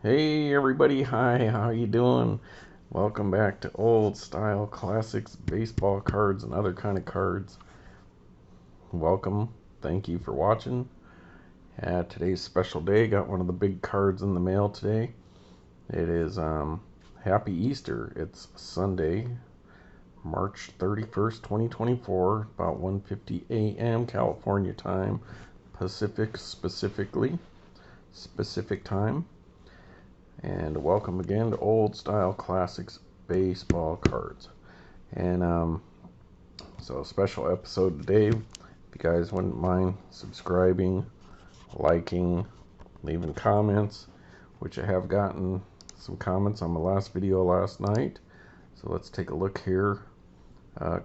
Hey everybody, hi, how you doing? Welcome back to Old Style Classics baseball cards and other kind of cards. Welcome. Thank you for watching. Today's special day. Got one of the big cards in the mail today. It is Happy Easter. It's Sunday, March 31st, 2024, about 1:50 a.m. California time, Pacific specific time. And welcome again to Old Style Classics baseball cards. And so a special episode today. If you guys wouldn't mind subscribing, liking, leaving comments, which I have gotten some comments on my last video last night. So let's take a look here.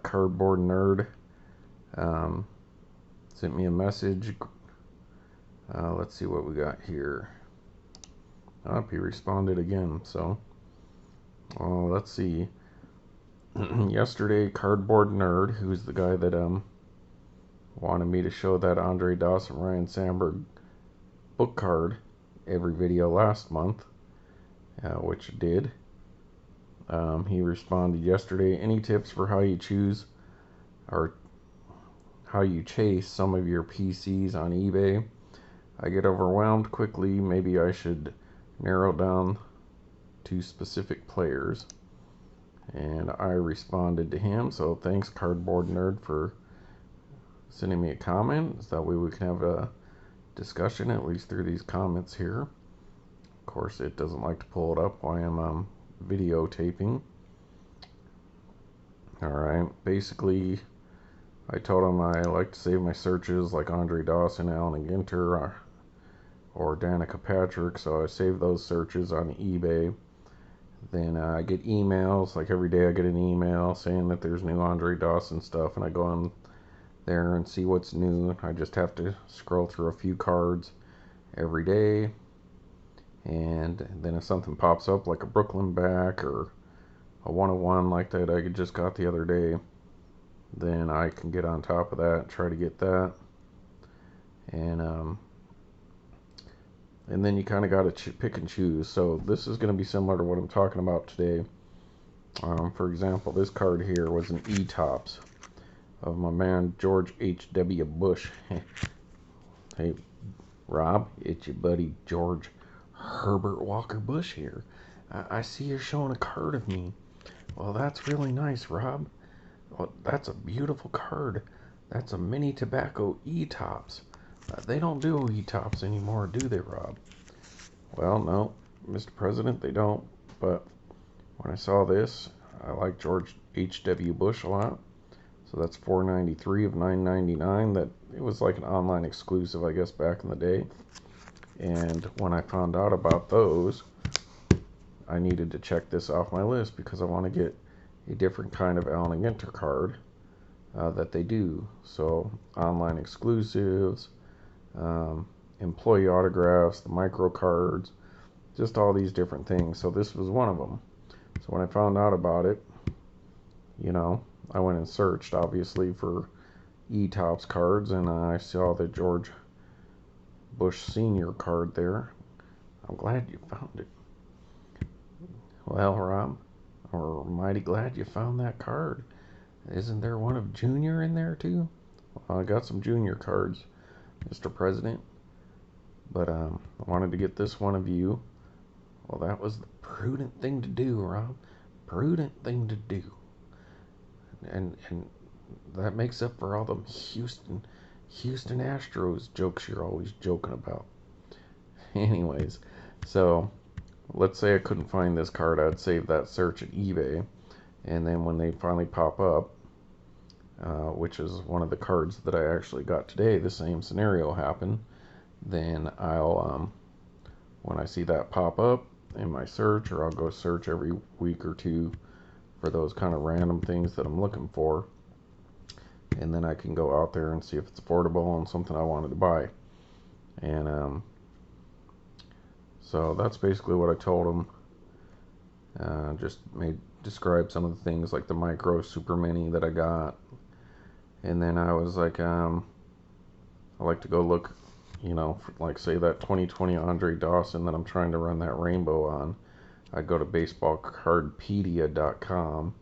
Cardboard Nerd sent me a message. Let's see what we got here. He responded again. So let's see. Yesterday, Cardboard Nerd, who's the guy that wanted me to show that Andre Dawson Ryan Sandberg book card every video last month, which I did. He responded yesterday. Any tips for how you choose or how you chase some of your PCs on eBay? I get overwhelmed quickly. Maybe I should narrow down to specific players. And I responded to him. So thanks, Cardboard Nerd, for sending me a comment. So that way we can have a discussion at least through these comments here. Of course, it doesn't like to pull it up while I'm videotaping. Alright, basically I told him I like to save my searches like Andre Dawson, Allen and Ginter, or Danica Patrick, so I save those searches on eBay. Then I get emails, like every day I get an email saying that there's new Andre Dawson stuff, and I go on there and see what's new. I just have to scroll through a few cards every day, and then if something pops up like a Brooklyn back or a 101 like that I just got the other day, then I can get on top of that, try to get that. And then you kind of got to pick and choose. So this is going to be similar to what I'm talking about today. For example, this card here was an E-Tops of my man George H.W. Bush. Hey, Rob, it's your buddy George Herbert Walker Bush here. I see you're showing a card of me. Well, that's really nice, Rob. Well, that's a beautiful card. That's a mini tobacco E-Tops. They don't do E-Tops anymore, do they, Rob? Well, no, Mr. President, they don't. But when I saw this, I like George H.W. Bush a lot. So that's $4.93 of $9.99. That it was like an online exclusive, I guess, back in the day. And when I found out about those, I needed to check this off my list because I want to get a different kind of Allen and Ginter card that they do. So online exclusives, employee autographs, the micro cards, just all these different things. So this was one of them. So when I found out about it, I went and searched obviously for E-Tops cards, and I saw the George Bush Sr. card there. I'm glad you found it. Well, Rob, we're mighty glad you found that card. Isn't there one of Junior in there too? Well, I got some Junior cards, Mr. President. But I wanted to get this one of you. Well, that was the prudent thing to do, Rob. Prudent thing to do. And that makes up for all them Houston Astros jokes you're always joking about. Anyways, so let's say I couldn't find this card. I'd save that search at eBay. And then when they finally pop up, which is one of the cards that I actually got today, the same scenario happened. Then I'll, when I see that pop up in my search, or I'll go search every week or two for those kind of random things that I'm looking for. And then I can go out there and see if it's affordable and something I wanted to buy. And so that's basically what I told them. Just describe some of the things like the micro super mini that I got. And then I was like, I like to go look you know, like say that 2020 Andre Dawson that I'm trying to run that rainbow on, I go to baseballcardpedia.com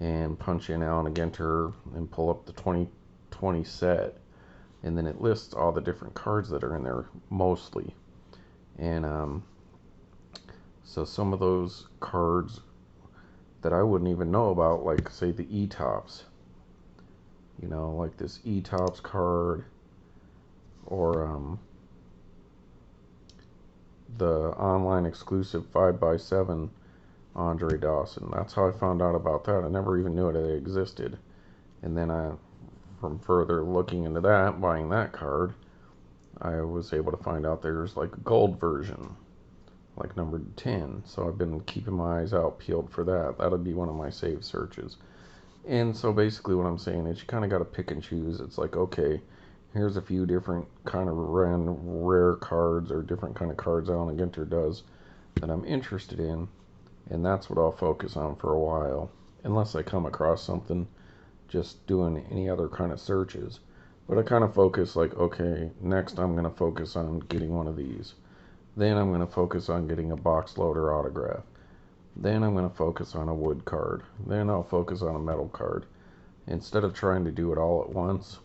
and punch in Allen Ginter and pull up the 2020 set, and then it lists all the different cards that are in there mostly. And so some of those cards that I wouldn't even know about, like say the E-Tops, you know, like this E-Tops card, or the online exclusive 5x7 Andre Dawson. That's how I found out about that. I never even knew it existed. And then from further looking into that, buying that card, I was able to find out there's like a gold version, like number 10. So I've been keeping my eyes out peeled for that. That'll be one of my saved searches. And so basically what I'm saying is you kind of got to pick and choose. It's like, okay, here's a few different kind of rare cards or different kind of cards Allen Ginter does that I'm interested in, and that's what I'll focus on for a while, unless I come across something just doing any other kind of searches. But I kind of focus like, okay, next I'm going to focus on getting one of these. Then I'm going to focus on getting a box loader autograph. Then I'm going to focus on a wood card. Then I'll focus on a metal card. Instead of trying to do it all at once.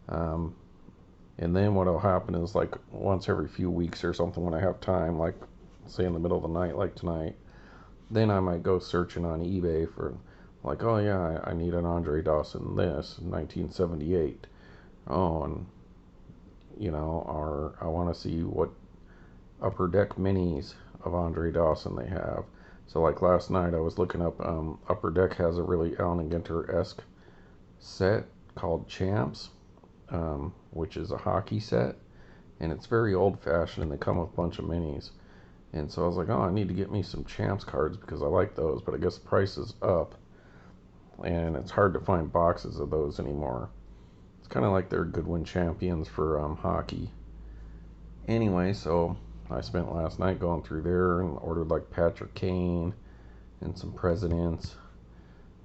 And then what will happen is, like, once every few weeks or something, when I have time, like say in the middle of the night like tonight, then I might go searching on eBay for, like, oh yeah, I need an Andre Dawson this 1978. Oh, and you know, or I want to see what upper deck minis of Andre Dawson they have. So like last night I was looking up, Upper Deck has a really Allen Ginter-esque set called Champs, which is a hockey set, and it's very old-fashioned, and they come with a bunch of minis. And so I was like, oh, I need to get me some Champs cards because I like those, but I guess the price is up, and it's hard to find boxes of those anymore. It's kind of like they're Goodwin Champions for hockey. Anyway, so I spent last night going through there and ordered like Patrick Kane and some Presidents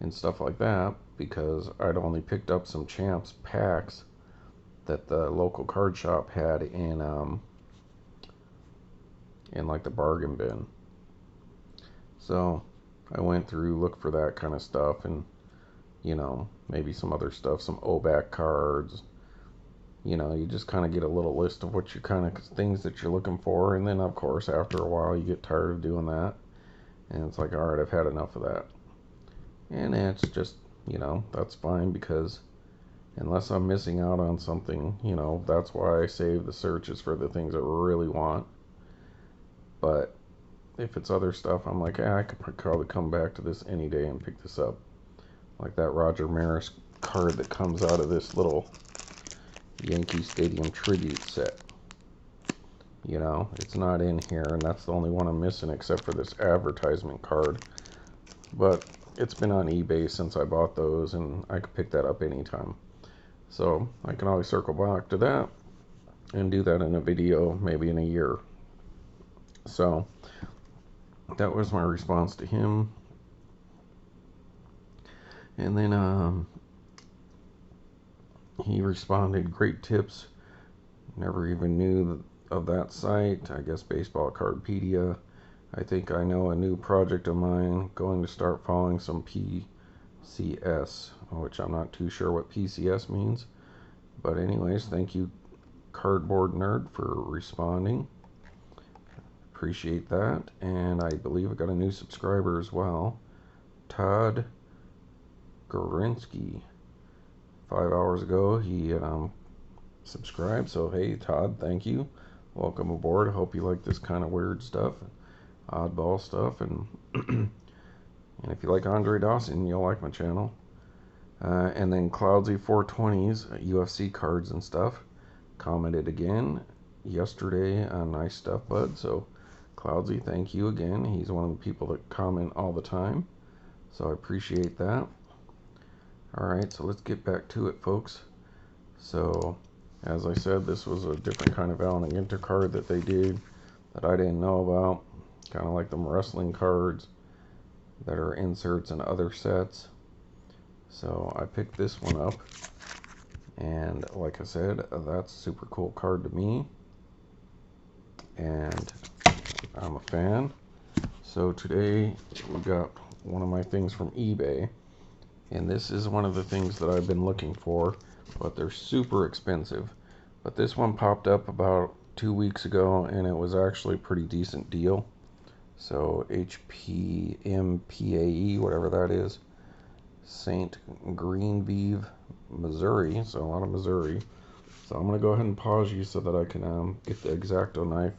and stuff like that, because I'd only picked up some Champs packs that the local card shop had in like the bargain bin. So I went through, looked for that kind of stuff, and you know, maybe some other stuff, some OBAC cards. You know, you just kind of get a little list of what you kind of things that you're looking for, and then of course after a while you get tired of doing that, and it's like, all right, I've had enough of that. And it's just, you know, that's fine, because unless I'm missing out on something, you know, that's why I save the searches for the things I really want. But if it's other stuff, I'm like, I could probably come back to this any day and pick this up. Like that Roger Maris card that comes out of this little Yankee Stadium tribute set. You know, it's not in here, and that's the only one I'm missing except for this advertisement card. But it's been on eBay since I bought those, and I could pick that up anytime. So I can always circle back to that and do that in a video maybe in a year. So that was my response to him. And then he responded, great tips. Never even knew of that site. I guess Baseball Cardpedia. I think I know a new project of mine. Going to start following some PCS, which I'm not too sure what PCS means. But anyways, thank you, Cardboard Nerd, for responding. Appreciate that. And I believe I got a new subscriber as well. Todd Gorinsky. 5 hours ago he subscribed, so hey Todd, thank you, welcome aboard. I hope you like this kind of weird stuff, oddball stuff, and and if you like Andre Dawson, you'll like my channel. And then Cloudsy 420's UFC cards and stuff commented again yesterday on nice stuff, bud. So Cloudsy, thank you again. He's one of the people that comment all the time, so I appreciate that. Alright, so let's get back to it, folks. So, as I said, this was a different kind of Allen Ginter card that they did that I didn't know about. Kind of like them wrestling cards that are inserts in other sets. So, I picked this one up. And like I said, that's a super cool card to me, and I'm a fan. So today we got one of my things from eBay, and this is one of the things that I've been looking for, but they're super expensive. But this one popped up about 2 weeks ago, and it was actually a pretty decent deal. So HPMPAE, whatever that is, St. Greenvive, Missouri. So a lot of Missouri. So I'm going to go ahead and pause you so that I can get the X-Acto knife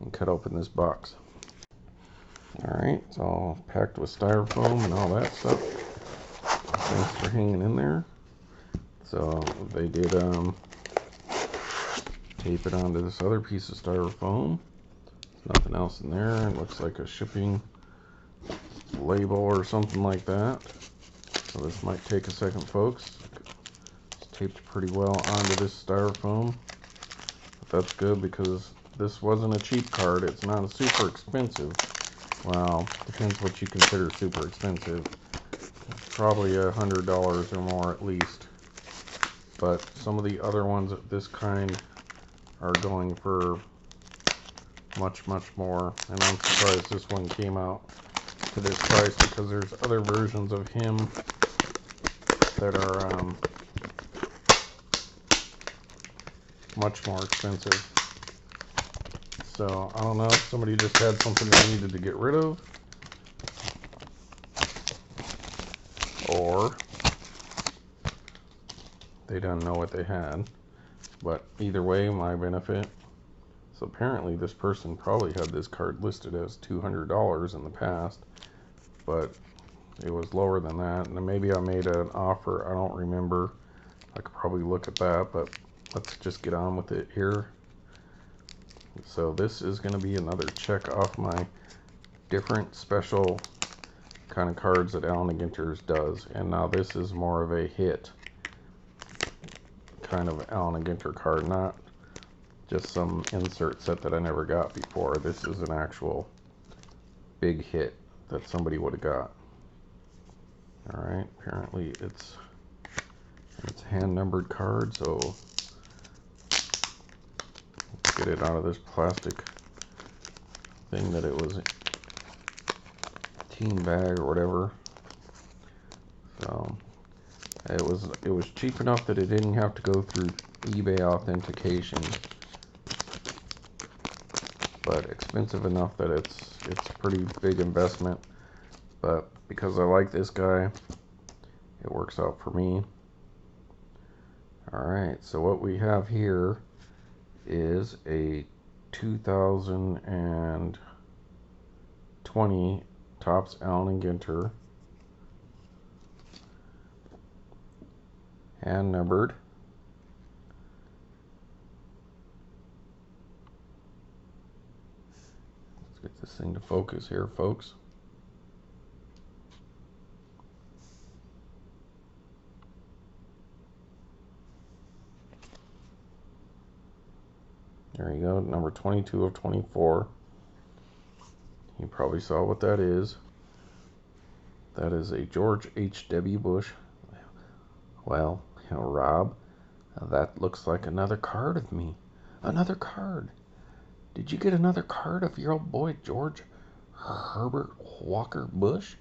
and cut open this box. Alright, it's all packed with styrofoam and all that stuff. Thanks for hanging in there. So they did tape it onto this other piece of styrofoam. There's nothing else in there. It looks like a shipping label or something like that. So this might take a second, folks. It's taped pretty well onto this styrofoam. But that's good because this wasn't a cheap card. It's not a super expensive. Well, depends what you consider super expensive. Probably $100 or more at least. But some of the other ones of this kind are going for much more, and I'm surprised this one came out to this price because there's other versions of him that are much more expensive. So I don't know if somebody just had something they needed to get rid of, or they didn't know what they had. But either way, my benefit. So apparently this person probably had this card listed as $200 in the past, but it was lower than that. And maybe I made an offer, I don't remember. I could probably look at that, but let's just get on with it here. So this is going to be another check off my different special kind of cards that Allen & Ginter's does. And now this is more of a hit kind of Allen & Ginter card, not just some insert set that I never got before. This is an actual big hit that somebody would have got. Alright, apparently it's hand numbered card, so let's get it out of this plastic thing that it was a team bag or whatever. So it was cheap enough that it didn't have to go through eBay authentication, but expensive enough that it's a pretty big investment. But because I like this guy, it works out for me. Alright, so what we have here is a 2020 Topps Allen & Ginter, hand numbered. Let's get this thing to focus here, folks. There you go, number 22 of 24. You probably saw what that is. That is a George H.W. Bush. Well, Rob, that looks like another card of me. Another card. Did you get another card of your old boy George Herbert Walker Bush?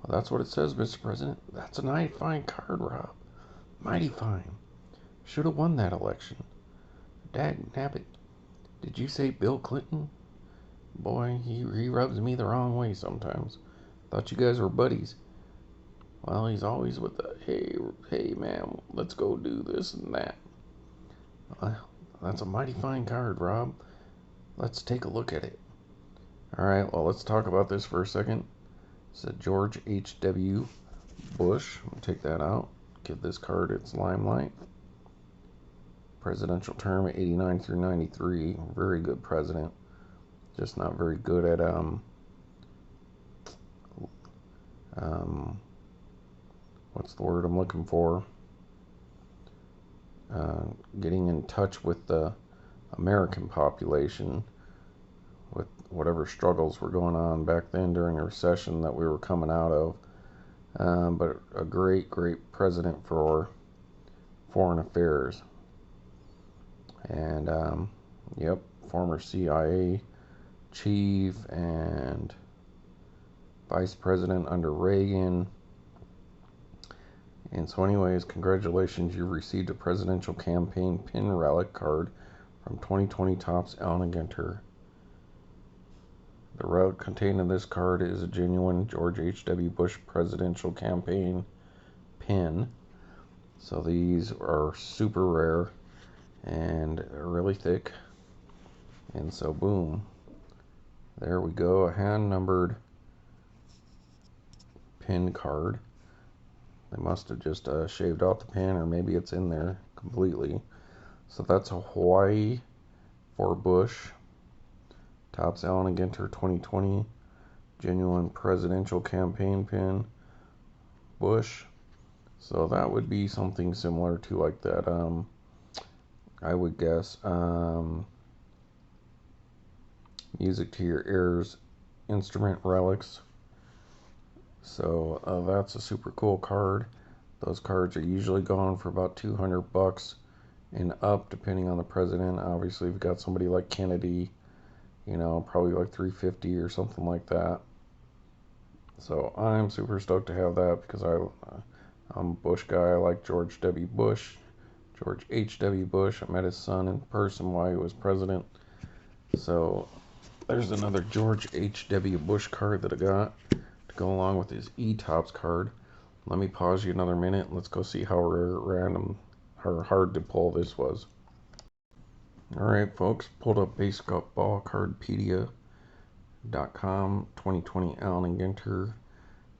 Well, that's what it says, Mr. President. That's a mighty fine card, Rob. Mighty fine. Should have won that election. Dag nabbit. Did you say Bill Clinton? Boy, he rubs me the wrong way sometimes. Thought you guys were buddies. Well, he's always with the, hey man, let's go do this and that. Well, that's a mighty fine card, Rob. Let's take a look at it. Alright, well, let's talk about this for a second. It's a George H.W. Bush. We'll take that out. Give this card its limelight. Presidential term 89 through 93. Very good president. Just not very good at what's the word I'm looking for? Getting in touch with the American population with whatever struggles were going on back then during the recession that we were coming out of. But a great president for Foreign Affairs. And, yep, former CIA chief and vice president under Reagan. And so anyways, congratulations, you received a presidential campaign pin relic card from 2020 Topps Allen Ginter. The relic contained in this card is a genuine George H.W. Bush presidential campaign pin. So these are super rare and really thick. And so boom, there we go, a hand numbered pin card. They must have just shaved out the pin, or maybe it's in there completely. So that's a Hawaii for Bush Topps Allen Ginter 2020 genuine presidential campaign pin Bush. So that would be something similar to like that, I would guess, Music to Your Ears instrument relics. So that's a super cool card. Those cards are usually going for about $200 and up, depending on the president. Obviously, if you've got somebody like Kennedy, you know, probably like $350 or something like that. So I'm super stoked to have that because I'm a Bush guy. I like George W. Bush, George H.W. Bush. I met his son in person while he was president. So there's another George H.W. Bush card that I got to go along with his E-Tops card. Let me pause you another minute and let's go see how random or hard to pull this was. Alright folks, pulled up baseballcardpedia.com 2020 Allen Ginter.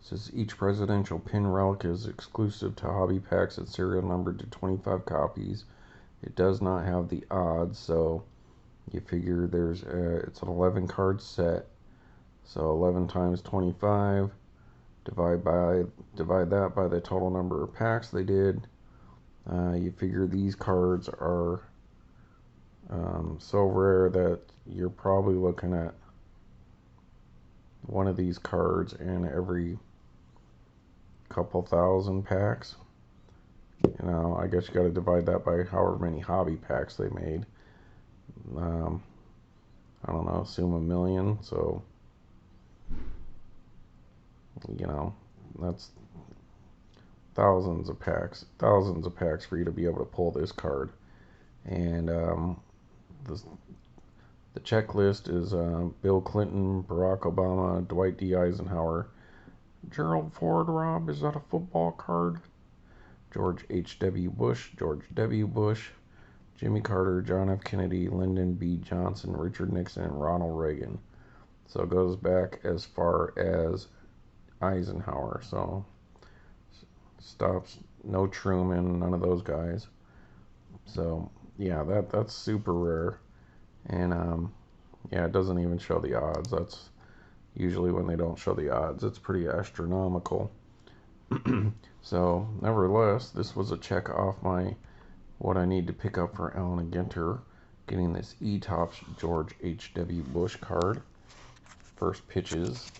Says each presidential pin relic is exclusive to hobby packs and serial numbered to 25 copies. It does not have the odds, so you figure there's it's an 11 card set. So 11 times 25, divide that by the total number of packs they did. You figure these cards are so rare that you're probably looking at one of these cards in every couple thousand packs. You know, I guess you got to divide that by however many hobby packs they made. I don't know, assume 1 million. So, you know, that's thousands of packs for you to be able to pull this card. And the checklist is Bill Clinton, Barack Obama, Dwight D. Eisenhower, Gerald Ford. Rob, is that a football card? George H.W. Bush, George W. Bush, Jimmy Carter, John F. Kennedy, Lyndon B. Johnson, Richard Nixon, and Ronald Reagan. So it goes back as far as Eisenhower. So stops, no Truman, none of those guys. So yeah, that's super rare. And yeah, it doesn't even show the odds. That's usually when they don't show the odds, it's pretty astronomical. So nevertheless, this was a check off my what I need to pick up for Allen Ginter, getting this E-Tops George H.W. Bush card. First pitches,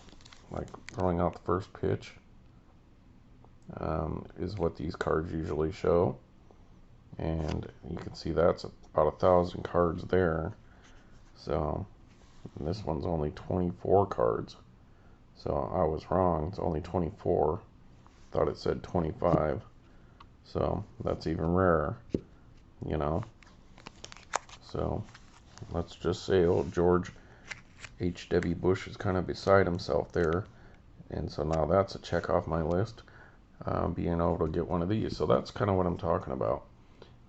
like throwing out the first pitch, is what these cards usually show. And you can see that's about 1,000 cards there. So this one's only 24 cards. So I was wrong, it's only 24. Thought it said 25. So that's even rarer, you know. So let's just say old George H.W. Bush is kind of beside himself there. And so now that's a check off my list, being able to get one of these. So that's kind of what I'm talking about,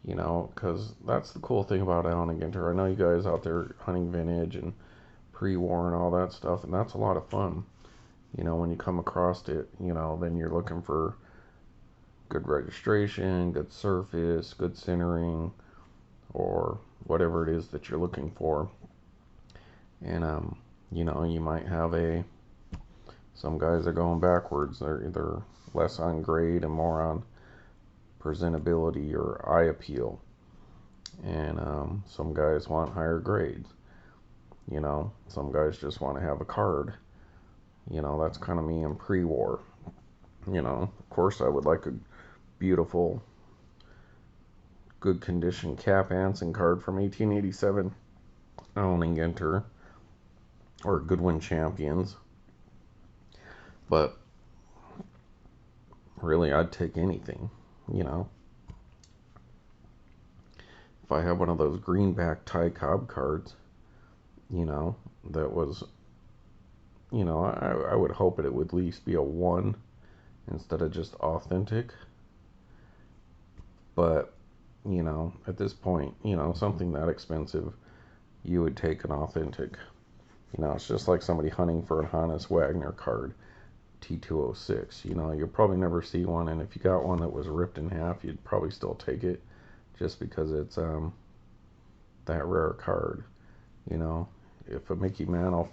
you know, because that's the cool thing about Allen & Ginter. I know you guys out there hunting vintage and pre-war and all that stuff, and that's a lot of fun. You know, when you come across it, you know, then you're looking for good registration, good surface, good centering, or whatever it is that you're looking for. And you know, you might have some guys are going backwards. They're less on grade and more on presentability or eye appeal. And some guys want higher grades. You know, some guys just want to have a card. You know, that's kind of me in pre-war. You know, of course I would like a beautiful good condition Cap Anson card from 1887, Allen and Ginter, or Goodwin Champions. But really, I'd take anything, you know. If I had one of those greenback Ty Cobb cards, you know, that was, you know, I would hope it would at least be a 1 instead of just authentic. But, you know, at this point, you know, something that expensive, you would take an authentic. You know, it's just like somebody hunting for a Hannes Wagner card, T206. You know, you'll probably never see one, and if you got one that was ripped in half, you'd probably still take it just because it's that rare card. You know, if a Mickey Mantle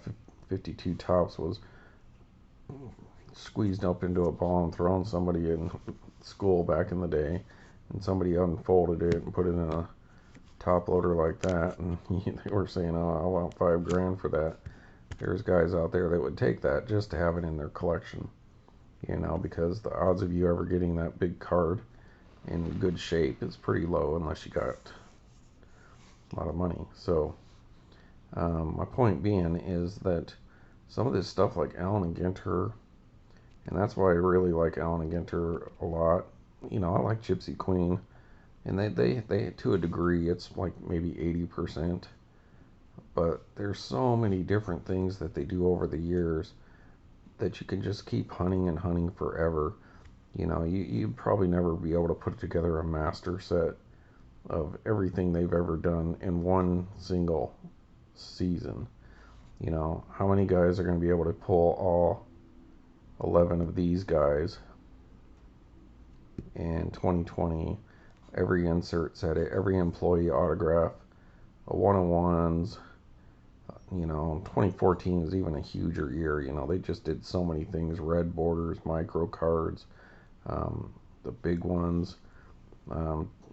52 tops was squeezed up into a ball and thrown somebody in school back in the day, and somebody unfolded it and put it in a top loader like that, and they were saying, "Oh, I want $5,000 for that." There's guys out there that would take that just to have it in their collection, you know, because the odds of you ever getting that big card in good shape is pretty low unless you got a lot of money. So my point being is that some of this stuff like Allen and Ginter, and that's why I really like Allen and Ginter a lot. You know, I like Gypsy Queen, and they to a degree, it's like maybe 80%. But there's so many different things that they do over the years that you can just keep hunting and hunting forever. You know, you'd probably never be able to put together a master set of everything they've ever done in one single season. You know, how many guys are going to be able to pull all 11 of these guys in 2020? Every insert set, every employee autograph, a one-on-ones. You know, 2014 is even a huger year. You know, they just did so many things: red borders, micro cards, the big ones,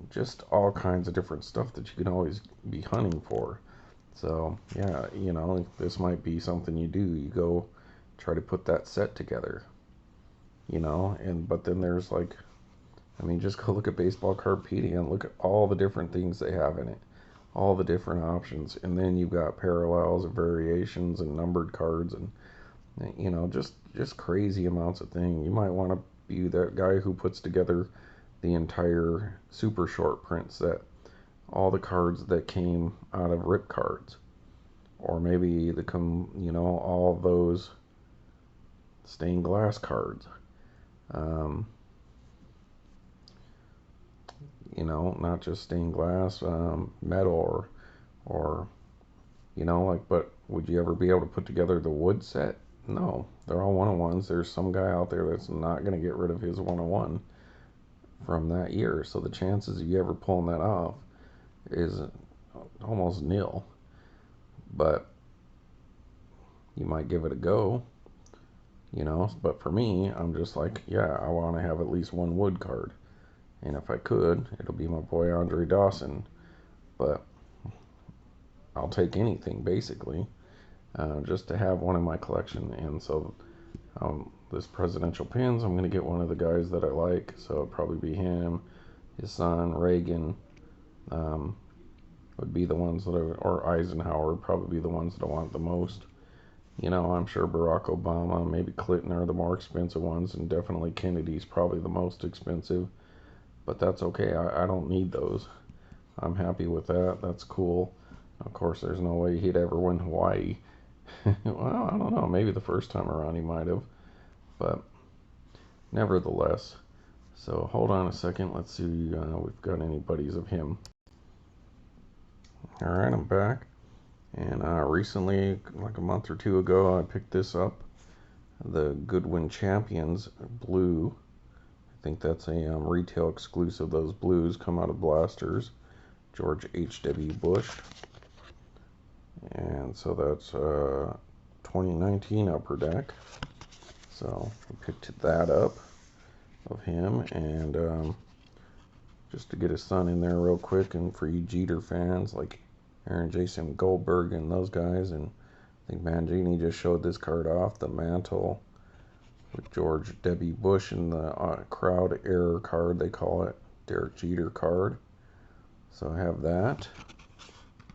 just all kinds of different stuff that you can always be hunting for. So yeah, you know, this might be something you do. You go try to put that set together. You know, and but then there's like, I mean, just go look at Baseball Cardpedia and look at all the different things they have in it, all the different options, and then you've got parallels and variations and numbered cards, and you know, just crazy amounts of things. You might want to be that guy who puts together the entire super short print set, all the cards that came out of rip cards, or maybe you know, all those stained glass cards. You know, not just stained glass, metal, or you know, like, but would you ever be able to put together the wood set? No, they're all one-on-ones. There's some guy out there that's not going to get rid of his one-on-one from that year, so the chances of you ever pulling that off is almost nil. But you might give it a go, you know. But for me, I'm just like, yeah, I want to have at least one wood card, and if I could, it'll be my boy Andre Dawson. But I'll take anything basically, just to have one in my collection. And so this presidential pins, I'm going to get one of the guys that I like, so it'll probably be him, his son Reagan, would be the ones that or Eisenhower would probably be the ones that I want the most. You know, I'm sure Barack Obama, maybe Clinton are the more expensive ones, and definitely Kennedy's probably the most expensive, but that's okay. I don't need those. I'm happy with that. That's cool. Of course, there's no way he'd ever win Hawaii. Well, I don't know. Maybe the first time around he might have. But nevertheless. So hold on a second. Let's see if we've got any buddies of him. Alright, I'm back. And recently, like a month or two ago, I picked this up. The Goodwin Champions Blue. I think that's a retail exclusive. Those blues come out of blasters. George H.W. Bush. And so that's 2019 Upper Deck. So I picked that up of him, and just to get his son in there real quick, and for you Jeter fans like Aaron Jason Goldberg and those guys, and I think Mangini just showed this card off, the mantle with George W. Bush in the crowd error card, they call it, Derek Jeter card. So I have that.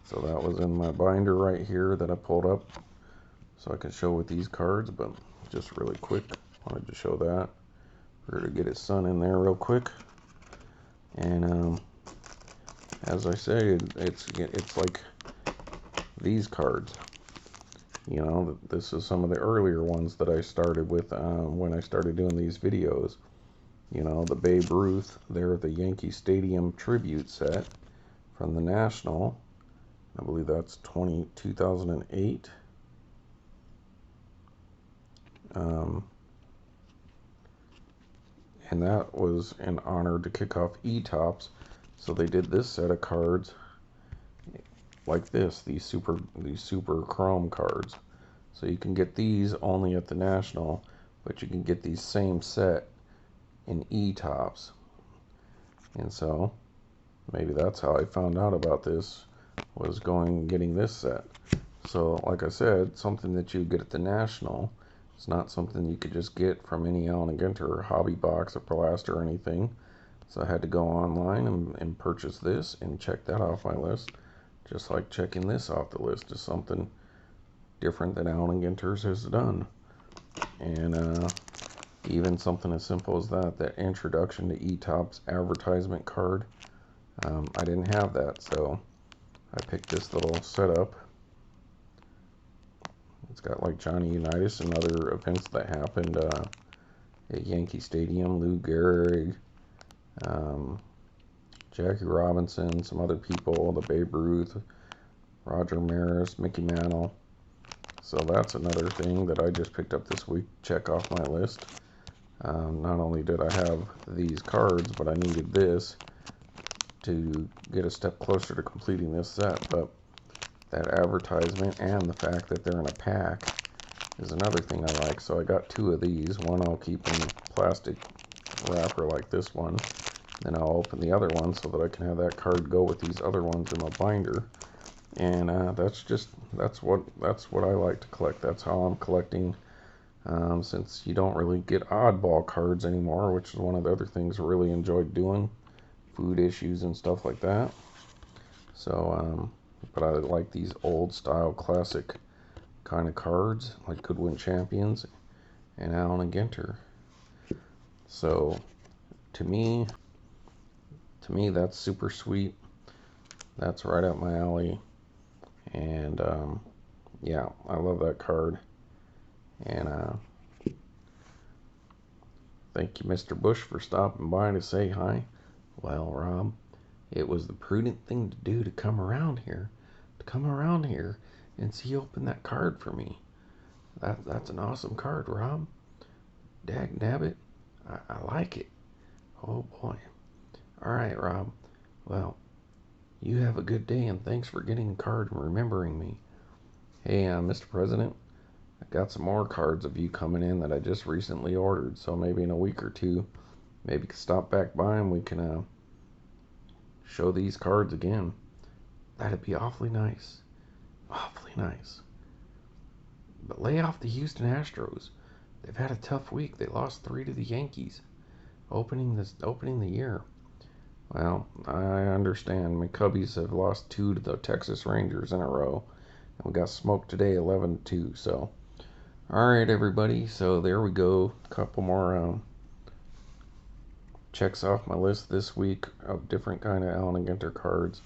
So that was in my binder right here that I pulled up so I can show with these cards, but just really quick, wanted to show that. We're to get his son in there real quick. And as I say, it's like these cards. You know, this is some of the earlier ones that I started with when I started doing these videos. You know, the Babe Ruth, they're the Yankee Stadium tribute set from the National. I believe that's 2008. And that was in honor to kick off E-Tops. So they did this set of cards like this, these super chrome cards. So you can get these only at the National, but you can get these same set in E-Tops. And so maybe that's how I found out about this, was going and getting this set. So like I said, something that you get at the National, it's not something you could just get from any Allen & Ginter or Hobby Box or Plaster or anything. So I had to go online and purchase this and check that off my list. Just like checking this off the list is something different than Allen & Ginter's has done. And even something as simple as that introduction to E-Tops advertisement card, I didn't have that, so I picked this little setup. It's got like Johnny Unitas and other events that happened at Yankee Stadium, Lou Gehrig, Jackie Robinson, some other people, the Babe Ruth, Roger Maris, Mickey Mantle. So that's another thing that I just picked up this week, check off my list. Not only did I have these cards, but I needed this to get a step closer to completing this set. But that advertisement and the fact that they're in a pack is another thing I like. So I got two of these. One I'll keep in plastic wrapper like this one. Then I'll open the other one so that I can have that card go with these other ones in my binder. And that's what I like to collect. That's how I'm collecting. Since you don't really get oddball cards anymore, which is one of the other things I really enjoyed doing, food issues and stuff like that. So, but I like these old style classic kind of cards, like Goodwin Champions and Allen & Ginter. So, to me, that's super sweet. That's right up my alley. And, yeah, I love that card. And, thank you, Mr. Bush, for stopping by to say hi. Well, Rob, it was the prudent thing to do to come around here. And see you open that card for me. That's an awesome card, Rob. Dag nabbit, I like it. Oh boy. Alright, Rob. Well, you have a good day, and thanks for getting a card and remembering me. Hey, Mr. President, I got some more cards of you coming in that I just recently ordered, so maybe in a week or two, maybe you can stop back by and we can show these cards again. That'd be awfully nice. Awfully nice. But lay off the Houston Astros. They've had a tough week. They lost 3 to the Yankees, opening the year. Well, I understand. My Cubbies have lost 2 to the Texas Rangers in a row, and we got smoked today, 11-2. So, all right, everybody. So there we go. A couple more checks off my list this week of different kind of Allen & Ginter cards,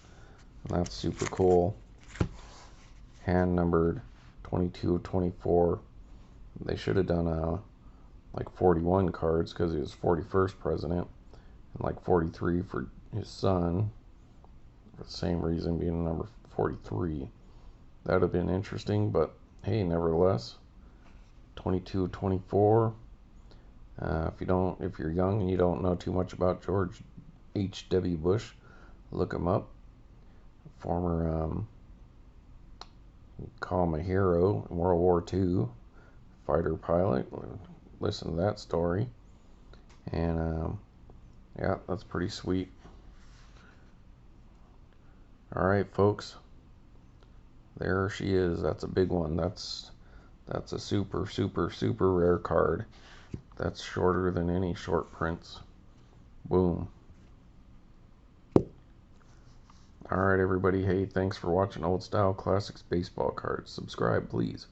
and that's super cool. Hand numbered 22 of 24. They should have done like 41 cards because he was 41st president, and like 43 for his son, for the same reason being number 43. That would have been interesting, but hey, nevertheless, 22 of 24. If you're young and you don't know too much about George H.W. Bush, look him up. Former, call him a hero in World War II, fighter pilot. Listen to that story. And yeah, that's pretty sweet. All right, folks. There she is. That's a big one. That's a super, super, super rare card. That's shorter than any short prints. Boom. Alright, everybody. Hey, thanks for watching Old Style Classics Baseball Cards. Subscribe, please.